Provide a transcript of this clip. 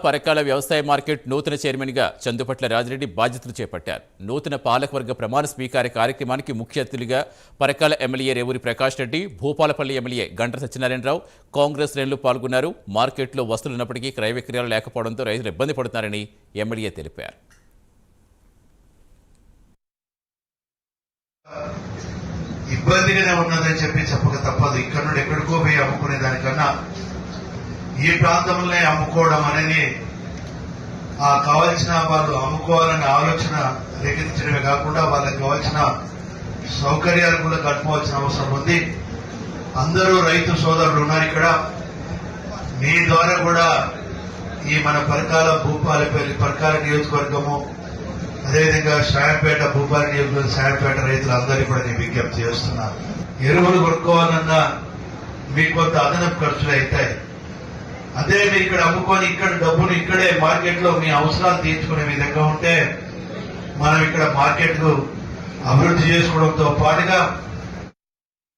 పరకాల వ్యవసాయ మార్కెట్ నూతన చైర్మన్ గా చందుపట్ల రాజిరెడ్డి బాధ్యతలు చేపట్టారు. నూతన పాలకవర్గ ప్రమాణ స్వీకార కార్యక్రమానికి ముఖ్య అతిథులుగా పరకాల ఎమ్మెల్యే రేవూరి ప్రకాష్ రెడ్డి, భూపాలపల్లి ఎమ్మెల్యే గంట సత్యనారాయణరావు, కాంగ్రెస్ శ్రేణులు పాల్గొన్నారు. మార్కెట్లో వస్తువులు ఉన్నప్పటికీ క్రయ విక్రయాలు లేకపోవడంతో రైతులు ఇబ్బంది పడుతున్నారని ఎమ్మెల్యే తెలిపారు. ఇబ్బందిగానే ఉన్నదని చెప్పక తప్పదు. ఇక్కడ నుండి ఎక్కడికో పోయి అమ్ముకునే దానికన్నా ఈ ప్రాంతంలోనే అమ్ముకోవడం అనేది కావాల్సిన వాళ్ళు అమ్ముకోవాలనే ఆలోచన రేకెత్తించడమే కాకుండా వాళ్ళకి కావాల్సిన సౌకర్యాలు కూడా కల్పవలసిన అవసరం ఉంది. అందరూ రైతు సోదరులు ఉన్నారు ఇక్కడ. మీ ద్వారా కూడా ఈ మన పరకాల భూపాలపల్లి పరకాల నియోజకవర్గము, అదేవిధంగా సాయంపేట భూపాల నియోజకవర్గం సాయంపేట రైతులందరికీ కూడా నేను విజ్ఞప్తి చేస్తున్నాను. ఎరువులు కొనుక్కోవాలన్నా మీకు కొంత అదనపు ఖర్చులు అవుతాయి. అదే మీరు ఇక్కడ అమ్ముకొని ఇక్కడ డబ్బులు ఇక్కడే మార్కెట్ లో మీ అవసరాలు తీర్చుకునే విధంగా ఉంటే మనం ఇక్కడ మార్కెట్ అభివృద్ధి చేసుకోవడంతో పాటుగా